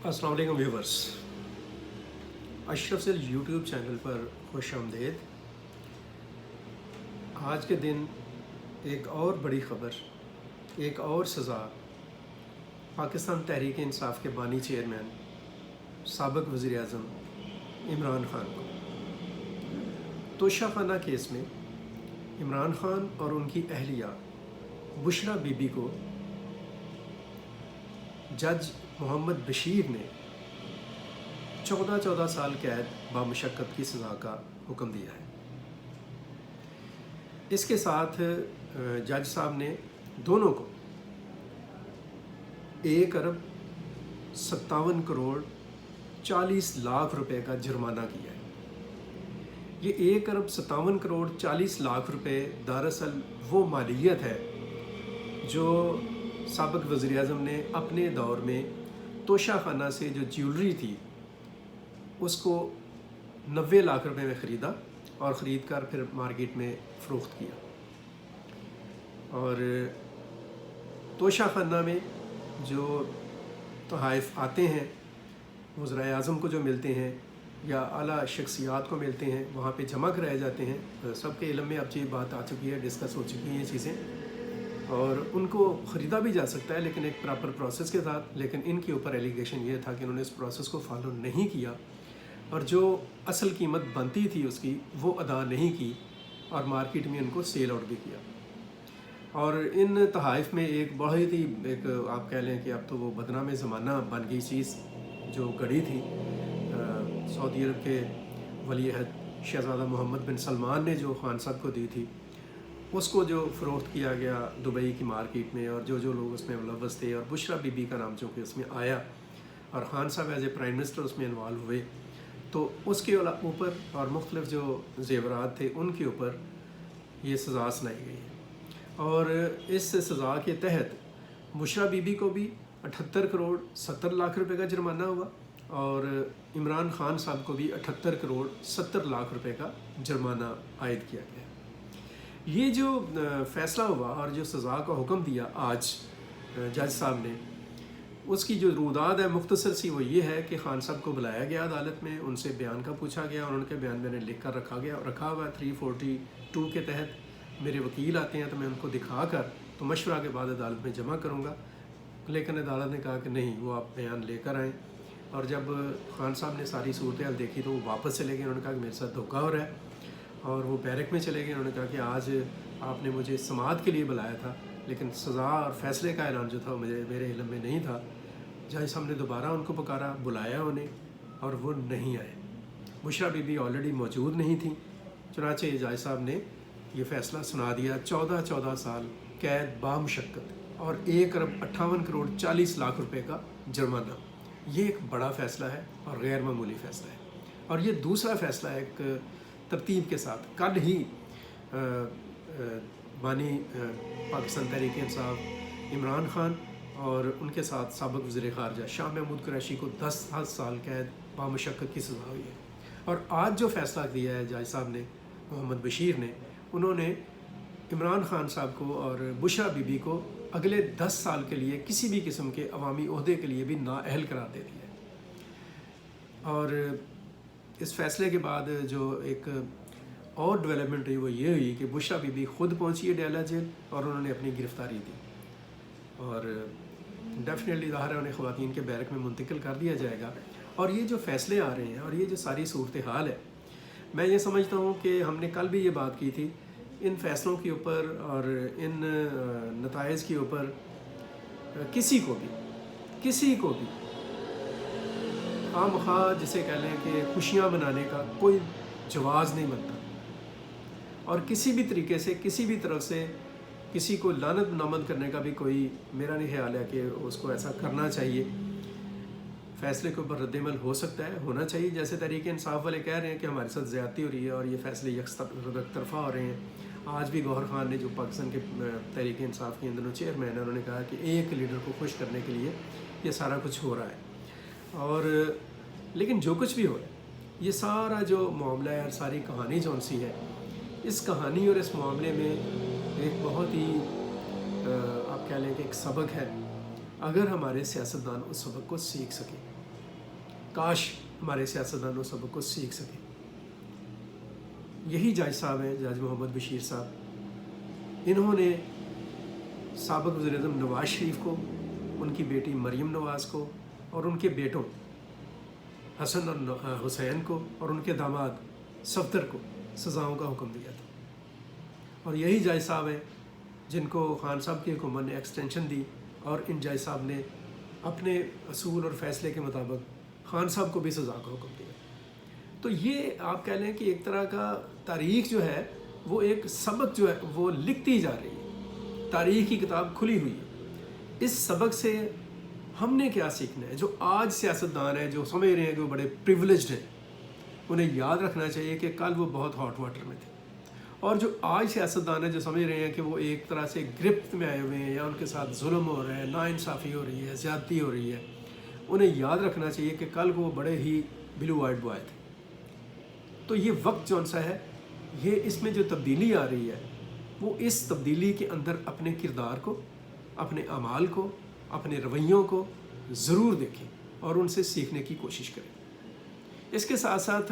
अस्सलाम वालेकुम व्यूवर्स, अशरफ सेल यूट्यूब चैनल पर खुश आमदेद। आज के दिन एक और बड़ी ख़बर, एक और सज़ा पाकिस्तान तहरीक इंसाफ के बानी चेयरमैन साबिक़ वज़ीर आज़म इमरान ख़ान को। तोशाखाना केस में इमरान ख़ान और उनकी अहलिया बुशरा बीबी को जज मोहम्मद बशीर ने 14 साल कैद बामुशक्क़त की सज़ा का हुक्म दिया है। इसके साथ जज साहब ने दोनों को 1 अरब 57 करोड़ 40 लाख रुपए का जुर्माना किया है। ये 1 अरब 57 करोड़ 40 लाख रुपए दरअसल वो मालियत है जो साबिक़ वज़ीर आज़म ने अपने दौर में तोशाखाना से जो ज्वेलरी थी उसको 90 लाख रुपए में ख़रीदा और ख़रीद कर फिर मार्केट में फ़रोख्त किया। और तोशाखाना में जो तोहाइफ आते हैं वज़ीर आज़म को जो मिलते हैं या आला शख्सियात को मिलते हैं, वहाँ पे जमा कराए जाते हैं। सबके इल्म में अब ये बात आ चुकी है, डिस्कस हो चुकी हैं ये चीज़ें, और उनको ख़रीदा भी जा सकता है लेकिन एक प्रॉपर प्रोसेस के साथ। लेकिन इनके ऊपर एलिगेशन ये था कि उन्होंने इस प्रोसेस को फॉलो नहीं किया और जो असल कीमत बनती थी उसकी वो अदा नहीं की और मार्केट में उनको सेल आउट भी किया। और इन तहाइफ में एक बहुत ही एक आप कह लें कि अब तो वो बदनाम ज़माना बन गई चीज़ जो गढ़ी थी। सऊदी अरब के वली अहद शहज़ादा मोहम्मद बिन सलमान ने जो खान साहब को दी थी उसको जो फ़रोख्त किया गया दुबई की मार्केट में, और जो लोग उसमें मुलव्वस थे, और बुशरा बीबी का नाम चूँकि उसमें आया और खान साहब एज ए प्राइम मिनिस्टर उसमें इन्वॉल्व हुए, तो उसके ऊपर और मुख्तलिफ जो ज़ेवरात थे उनके ऊपर ये सज़ा सुनाई गई है। और इस सज़ा के तहत बुशरा बीबी को भी 78 करोड़ 70 लाख रुपए का जुर्माना हुआ और इमरान ख़ान साहब को भी 78 करोड़ 70 लाख रुपए का जुर्माना आयद किया गया। ये जो फ़ैसला हुआ और जो सज़ा का हुक्म दिया आज जज साहब ने, उसकी जो रूदाद है मुख्तसर सी वो ये है कि खान साहब को बुलाया गया अदालत में, उनसे बयान का पूछा गया और उनके बयान मैंने लिख कर रखा हुआ है। 342 के तहत मेरे वकील आते हैं तो मैं उनको दिखा कर तो मशवरा के बाद अदालत में जमा करूँगा। लेकिन अदालत ने कहा कि नहीं, वो आप बयान लेकर आएँ। और जब खान साहब ने सारी सूरत हाल देखी तो वो वापस चले गए। उन्होंने कहा कि मेरे साथ धोखा हो रहा है, और वो बैरक में चले गए। उन्होंने कहा कि आज आपने मुझे समाअत के लिए बुलाया था लेकिन सज़ा और फ़ैसले का ऐलान जो था मेरे इल्म में नहीं था। जज साहब ने दोबारा उनको पुकारा, बुलाया उन्हें, और वो नहीं आए। बुशरा बीबी ऑलरेडी मौजूद नहीं थी। चुनांचे जज साहब ने ये फ़ैसला सुना दिया, 14 साल कैद बामुशक्क़त और 1 अरब 58 करोड़ 40 लाख रुपए का जुर्माना। ये एक बड़ा फ़ैसला है और गैर मामूली फ़ैसला है। और ये दूसरा फ़ैसला एक तरतीब के साथ कल ही बानी पाकिस्तान तहरीक इंसाफ इमरान ख़ान और उनके साथ साबिक़ वज़ीर ख़ारजा शाह महमूद कुरैशी को 10 साल कैद बामुशक्क़त की सज़ा हुई है। और आज जो फ़ैसला दिया है जज साहब ने, मोहम्मद बशीर ने, उन्होंने इमरान ख़ान साहब को और बुशरा बीबी को अगले 10 साल के लिए किसी भी किस्म के अवामी ओहदे के लिए भी नाअहल करार दे दिया है। और इस फ़ैसले के बाद जो एक और डेवलपमेंट हुई वो ये हुई कि बुशरा बीबी ख़ुद पहुंची है डेला जेल और उन्होंने अपनी गिरफ़्तारी दी, और डेफिनेटली ज़ाहिर है उन्हें ख़वातीन के बैरक में मुंतकिल कर दिया जाएगा। और ये जो फ़ैसले आ रहे हैं और ये जो सारी सूरत हाल है, मैं ये समझता हूँ कि हमने कल भी ये बात की थी, इन फ़ैसलों के ऊपर और इन नताइज के ऊपर किसी को भी खामखा जिसे कह लें कि खुशियाँ मनाने का कोई जवाज़ नहीं बनता, और किसी भी तरीके से किसी भी तरफ से किसी को लानत नामद करने का भी कोई मेरा नहीं ख्याल है कि उसको ऐसा करना चाहिए। फ़ैसले के ऊपर रद्दमल हो सकता है, होना चाहिए। जैसे तहरीक इंसाफ वाले कह रहे हैं कि हमारे साथ ज़्यादती हो रही है और ये फ़ैसले यकतरफ़ा हो रहे हैं। आज भी गौहर खान ने, जो पाकिस्तान के तहरीक इंसाफ के इन दोनों चेयरमैन हैं, उन्होंने कहा कि एक लीडर को खुश करने के लिए ये सारा कुछ हो रहा है। और लेकिन जो कुछ भी हो रहा है, ये सारा जो मामला है और सारी कहानी जौन सी है, इस कहानी और इस मामले में एक बहुत ही आप कह लें कि एक सबक है। अगर हमारे सियासतदान उस सबक को सीख सकें کاش ہمارے سیاستدانوں سبق کو سیکھ سکیں۔ یہی جج صاحب ہیں، جج محمد بشیر صاحب، انہوں نے سابق وزیر اعظم نواز شریف کو، ان کی بیٹی مریم نواز کو اور ان کے بیٹوں حسن اور حسین کو اور ان کے داماد صفدر کو سزاؤں کا حکم دیا تھا۔ اور یہی جج صاحب ہیں جن کو خان صاحب کی حکومت نے ایکسٹینشن دی، اور ان جج صاحب نے اپنے اصول اور فیصلے کے مطابق خان صاحب کو بھی سزا کا حکم دیا۔ تو یہ آپ کہہ لیں کہ ایک طرح کا تاریخ جو ہے وہ ایک سبق جو ہے وہ لکھتی جا رہی ہے، تاریخ کی کتاب کھلی ہوئی ہے۔ اس سبق سے ہم نے کیا سیکھنا ہے؟ جو آج سیاستدان ہیں جو سمجھ رہے ہیں کہ وہ بڑے پریولیجڈ ہیں، انہیں یاد رکھنا چاہیے کہ کل وہ بہت ہاٹ واٹر میں تھے، اور جو آج سیاستدان ہیں جو سمجھ رہے ہیں کہ وہ ایک طرح سے گرفت میں آئے ہوئے ہیں یا ان کے ساتھ ظلم ہو رہا ہے، ناانصافی ہو رہی ہے، زیادتی ہو رہی ہے، انہیں یاد رکھنا چاہیے کہ کل کو وہ بڑے ہی بلو وائٹ بوائے تھے۔ تو یہ وقت جون سا ہے، یہ اس میں جو تبدیلی آ رہی ہے وہ اس تبدیلی کے اندر اپنے کردار کو، اپنے اعمال کو، اپنے رویوں کو ضرور دیکھیں اور ان سے سیکھنے کی کوشش کریں۔ اس کے ساتھ ساتھ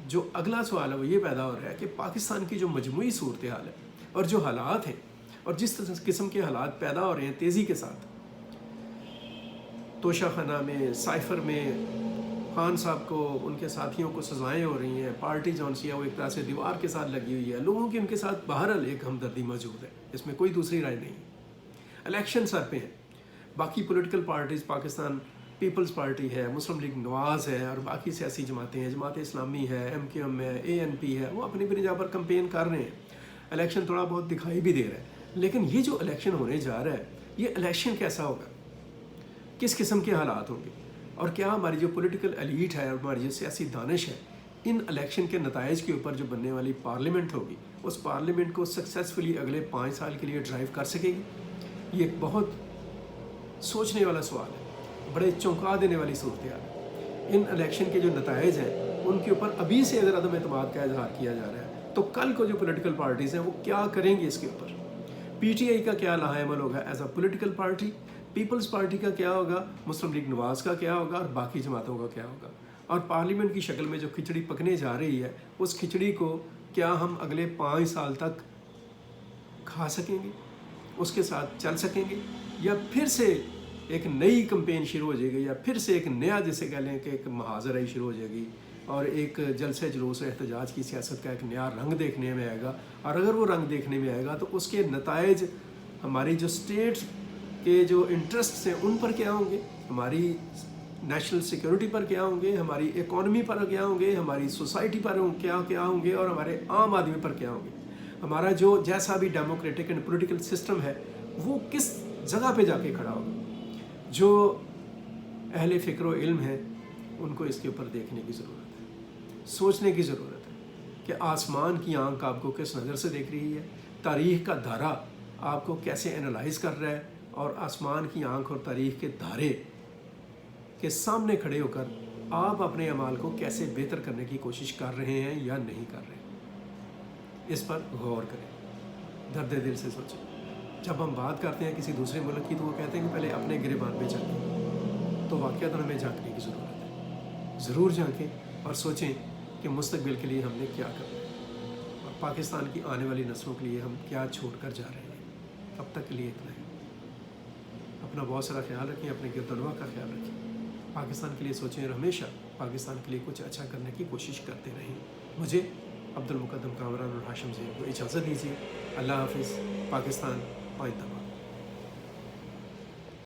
جو اگلا سوال ہے وہ یہ پیدا ہو رہا ہے کہ پاکستان کی جو مجموعی صورتحال ہے اور جو حالات ہیں اور جس قسم کے حالات پیدا ہو رہے ہیں تیزی کے ساتھ، توشہ خانہ میں، سائفر میں خان صاحب کو، ان کے ساتھیوں کو سزائیں ہو رہی ہیں، پارٹی جون سی ہے وہ ایک طرح سے دیوار کے ساتھ لگی ہوئی ہے، لوگوں کی ان کے ساتھ بہرحال ایک ہمدردی موجود ہے، اس میں کوئی دوسری رائے نہیں۔ الیکشن سر پہ ہیں، باقی political parties, Pakistan peoples party ہے، مسلم لیگ نواز ہے اور باقی سیاسی جماعتیں ہیں، جماعت اسلامی ہے، MQM ہے، ANP ہے، وہ اپنی اپنی جگہ پر کمپین کر رہے ہیں، الیکشن تھوڑا بہت دکھائی بھی دے رہا ہے۔ لیکن یہ جو الیکشن ہونے جا رہا ہے، یہ الیکشن کیسا ہوگا؟ کس قسم کے حالات ہوں گے؟ اور کیا ہماری جو پولیٹیکل ایلیٹ ہے اور ہماری جو سیاسی دانش ہے، ان الیکشن کے نتائج کے اوپر جو بننے والی پارلیمنٹ ہوگی، اس پارلیمنٹ کو سکسیسفلی اگلے 5 سال کے لیے ڈرائیو کر سکے گی؟ یہ ایک بہت سوچنے والا سوال ہے، بڑے چونکا دینے والی صورتحال ہے۔ ان الیکشن کے جو نتائج ہیں ان کے اوپر ابھی سے اگر عدم اعتماد کا اظہار کیا جا رہا ہے، تو کل کو جو پولیٹیکل پارٹیز ہیں وہ کیا کریں گے اس کے اوپر؟ PTI کا کیا لائحہ عمل ہوگا as a political party, peoples party کا کیا ہوگا، مسلم لیگ نواز کا کیا ہوگا اور باقی جماعتوں کا کیا ہوگا؟ اور پارلیمنٹ کی شکل میں جو کھچڑی پکنے جا رہی ہے، اس کھچڑی کو کیا ہم اگلے 5 سال تک کھا سکیں گے، اس کے ساتھ چل سکیں گے، یا پھر سے ایک نئی کمپین شروع ہو جائے گی، یا پھر سے ایک نیا جسے کہہ لیں کہ ایک محاذرہ شروع ہو جائے گی اور ایک جلسے جلوس و احتجاج کی سیاست کا ایک نیا رنگ دیکھنے میں آئے گا؟ اور اگر وہ رنگ دیکھنے میں آئے گا تو اس کے نتائج ہماری جو اسٹیٹ کے جو انٹرسٹس ہیں ان پر کیا ہوں گے، ہماری نیشنل سیکیورٹی پر کیا ہوں گے، ہماری اکانومی پر کیا ہوں گے، ہماری سوسائٹی پر کیا ہوں گے، اور ہمارے عام آدمی پر کیا ہوں گے؟ ہمارا جو جیسا بھی ڈیموکریٹک اینڈ پولیٹیکل سسٹم ہے وہ کس جگہ پہ جا کے کھڑا ہوگا؟ جو اہل فکر و علم ہیں ان کو اس کے اوپر دیکھنے کی ضرورت ہے، سوچنے کی ضرورت ہے کہ آسمان کی آنکھ آپ کو کس نظر سے دیکھ رہی ہے، تاریخ کا دھارا آپ کو کیسے انالائز کر رہا ہے، اور آسمان کی آنکھ اور تاریخ کے دھارے کے سامنے کھڑے ہو کر آپ اپنے اعمال کو کیسے بہتر کرنے کی کوشش کر رہے ہیں یا نہیں کر رہے۔ اس پر غور کریں، درد دل سے سوچیں۔ جب ہم بات کرتے ہیں کسی دوسرے ملک کی تو وہ کہتے ہیں کہ پہلے اپنے گریبان پہ جھانکیں، تو واقعات ہمیں جھانکنے کی ضرورت ہے۔ ضرور جھانکیں اور سوچیں کہ مستقبل کے لیے ہم نے کیا کرنا ہے اور پاکستان کی آنے والی نسلوں کے لیے ہم کیا چھوڑ کر جا رہے ہیں۔ اب تک کے لیے اتنا ہے۔ اپنا بہت سارا خیال رکھیں، اپنے گرد و نواح کا خیال رکھیں، پاکستان کے لیے سوچیں اور ہمیشہ پاکستان کے لیے کچھ اچھا کرنے کی کوشش کرتے رہیں۔ مجھے عبد المقدم کامران اور ہاشم زین کو اجازت دیجیے۔ اللہ حافظ۔ پاکستان پائندہ باد۔